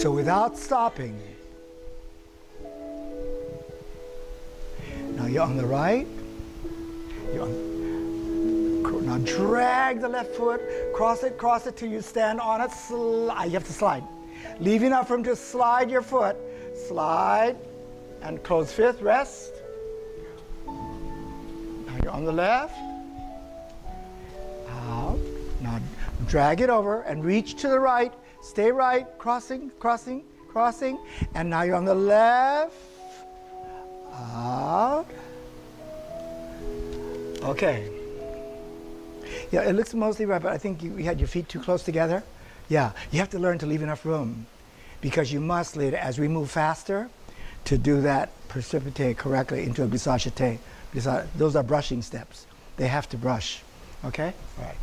So without stopping. Now you're on the right. Now drag the left foot, cross it till you stand on it. You have to slide. Leave enough room to slide your foot. Slide and close fifth, rest. Now you're on the left. Out. Now drag it over and reach to the right. Stay right, crossing, crossing, crossing. And now you're on the left. Out. Okay. Yeah, it looks mostly right, but I think you had your feet too close together. Yeah, you have to learn to leave enough room because you must later, as we move faster, to do that précipité correctly into a glissade-jeté. Those are brushing steps. They have to brush. Okay? All right.